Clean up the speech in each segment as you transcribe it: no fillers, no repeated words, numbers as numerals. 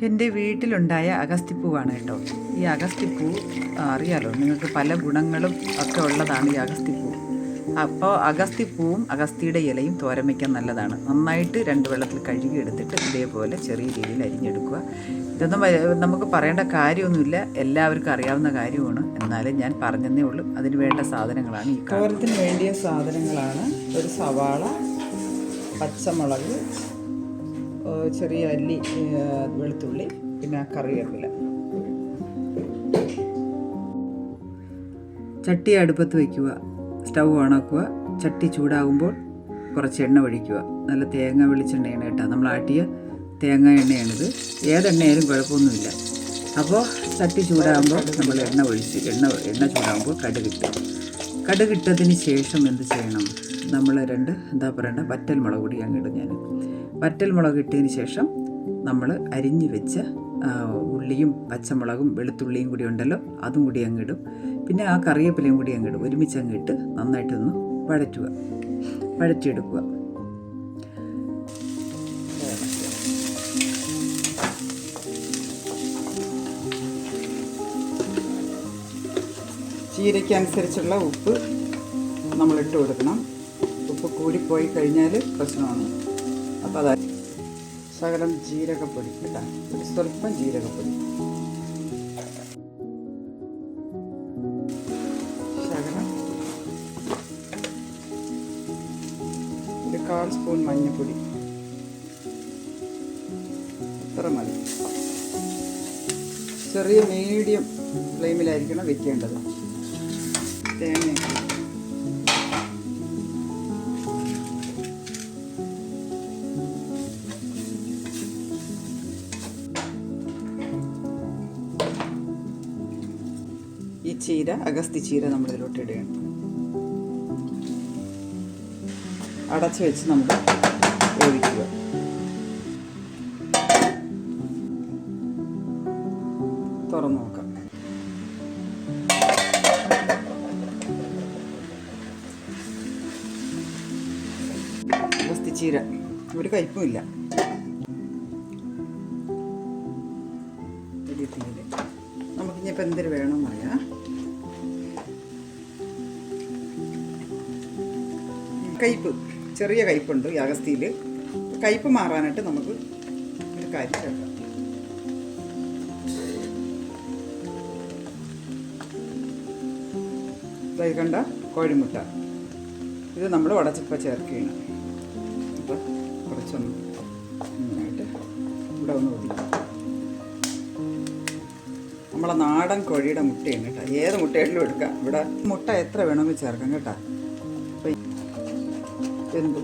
എൻ്റെ വീട്ടിലുണ്ടായ അഗസ്തിപ്പൂവാണ് കേട്ടോ. ഈ അഗസ്തിപ്പൂ അറിയാലോ നിങ്ങൾക്ക്, പല ഗുണങ്ങളും ഒക്കെ ഉള്ളതാണ് ഈ അഗസ്തിപ്പൂ. അപ്പോൾ അഗസ്തിപ്പൂവും അഗസ്തിയുടെ ഇലയും തോരൻ വയ്ക്കാൻ നല്ലതാണ്. നന്നായിട്ട് 2 വെള്ളത്തിൽ കഴുകി എടുത്തിട്ട് ഇതേപോലെ ചെറിയ രീതിയിൽ അരിഞ്ഞെടുക്കുക. ഇതൊന്നും നമുക്ക് പറയേണ്ട കാര്യമൊന്നുമില്ല, എല്ലാവർക്കും അറിയാവുന്ന കാര്യമാണ്. എന്നാലും ഞാൻ പറഞ്ഞതേ ഉള്ളൂ. അതിന് വേണ്ട സാധനങ്ങളാണ് ഈ തോരത്തിന് വേണ്ടിയ സാധനങ്ങളാണ്: ഒരു സവാള, പച്ചമുളക്, ചെറിയ അല്ലി വെളുത്തുള്ളി, പിന്നെ കറിവേപ്പില. ചട്ടി അടുപ്പത്ത് വയ്ക്കുക, സ്റ്റൗ ഓണാക്കുക. ചട്ടി ചൂടാകുമ്പോൾ കുറച്ച് എണ്ണ ഒഴിക്കുക. നല്ല തേങ്ങ വെളിച്ചെണ്ണയാണ് കേട്ടോ, നമ്മൾ ആട്ടിയ തേങ്ങ എണ്ണയാണിത്. ഏതെണ്ണയായാലും കുഴപ്പമൊന്നുമില്ല. അപ്പോൾ ചട്ടി ചൂടാകുമ്പോൾ നമ്മൾ എണ്ണ ഒഴിച്ച് എണ്ണ ചൂടാകുമ്പോൾ കടുകിട്ടതിന് ശേഷം എന്ത് ചെയ്യണം? നമ്മൾ 2 വറ്റൽമുളക് കൂടി അങ്ങിടും. ഞാൻ വറ്റൽമുളക് ഇട്ടതിന് ശേഷം നമ്മൾ അരിഞ്ഞ് വെച്ച ഉള്ളിയും പച്ചമുളകും വെളുത്തുള്ളിയും കൂടി ഉണ്ടല്ലോ, അതും കൂടി അങ്ങിടും. പിന്നെ ആ കറിവേപ്പിലയും കൂടി അങ്ങിടും. ഒരുമിച്ച് അങ്ങിട്ട് നന്നായിട്ടൊന്ന് വഴറ്റിയെടുക്കുക. ചീരയ്ക്കനുസരിച്ചുള്ള ഉപ്പ് നമ്മളിട്ട് കൊടുക്കണം. ഉപ്പ് കൂടിപ്പോയി കഴിഞ്ഞാൽ പ്രശ്നമാണ്. അപ്പോൾ അതായത് ശകലം ജീരകപ്പൊടി കേട്ടോ, ഒരു സ്വല്പം ജീരകപ്പൊടി, ശകലം 1/4 സ്പൂൺ മഞ്ഞൾപ്പൊടി, ഇത്ര മതി. ചെറിയ മീഡിയം ഫ്ലെയിമിലായിരിക്കണം വെക്കേണ്ടത്. തേങ്ങ ഈ ചീര, അഗസ്തി ചീര നമ്മളിതിലോട്ട് ഇടുകയാണ്. അടച്ച് വെച്ച് നമുക്ക് വേവിക്കുക. തുറന്ന് നോക്കാം. അഗസ്തി ചീര ഒരു കയ്പുമില്ല. നമുക്കിനിപ്പോൾ എന്തൊരു വേണമെന്ന് അറിയാം. കയ്പ്, ചെറിയ കയ്പുണ്ട് ഈ അഗസ്തിയിൽ. കയ്പ് മാറാനായിട്ട് നമുക്ക് ഒരു കാര്യം ചേർക്കാം. ഇതായി കണ്ട കോഴിമുട്ട, ഇത് നമ്മൾ ഉടച്ചിപ്പോൾ ചേർക്കുകയാണ്. അപ്പോൾ കുറച്ചൊന്ന് നന്നായിട്ട് ഇവിടെ ഒന്ന് ഒതുക്കി. നമ്മളെ നാടൻ കോഴിയുടെ മുട്ടയാണ് കേട്ടോ, ഏത് മുട്ടയിലും എടുക്കാം. ഇവിടെ മുട്ട എത്ര വേണമെങ്കിൽ ചേർക്കാം കേട്ടോ. അപ്പം എന്തു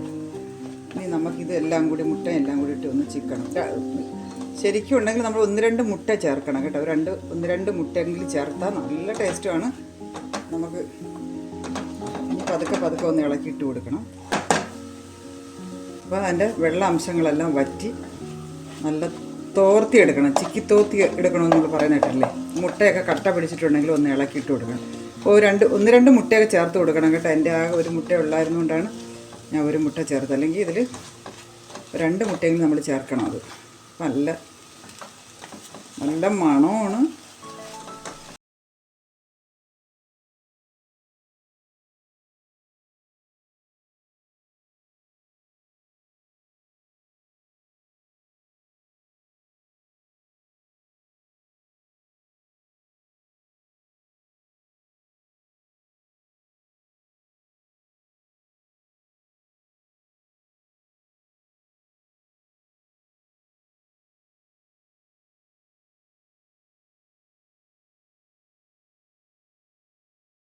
ഇനി നമുക്കിത് എല്ലാം കൂടി മുട്ടയെല്ലാം കൂടി ഇട്ട് ഒന്ന് ചിക്കണം. ശരിക്കും ഉണ്ടെങ്കിൽ നമ്മൾ 1-2 മുട്ട ചേർക്കണം കേട്ടോ. 1-2 മുട്ടയെങ്കിലും ചേർത്താൽ നല്ല ടേസ്റ്റുമാണ്. നമുക്ക് ഇനി പതുക്കെ ഒന്ന് ഇളക്കിയിട്ട് കൊടുക്കണം. അപ്പോൾ അതിൻ്റെ വെള്ള അംശങ്ങളെല്ലാം വറ്റി നല്ല തോർത്തി എടുക്കണം. ചിക്കി തോർത്തി എടുക്കണമെന്ന് പറയുന്നിട്ടല്ലേ. മുട്ടയൊക്കെ കട്ട പിടിച്ചിട്ടുണ്ടെങ്കിൽ ഒന്ന് ഇളക്കിയിട്ട് കൊടുക്കണം. അപ്പോൾ 1-2 മുട്ടയൊക്കെ ചേർത്ത് കൊടുക്കണം കേട്ടോ. എൻ്റെ ആ ഒരു മുട്ട ഉള്ളായിരുന്നുകൊണ്ടാണ് ഞാൻ ഒരു മുട്ട ചേർത്ത്. അല്ലെങ്കിൽ ഇതിൽ 2 മുട്ടയെങ്കിലും നമ്മൾ ചേർക്കണം. അത് നല്ല മണമാണ്.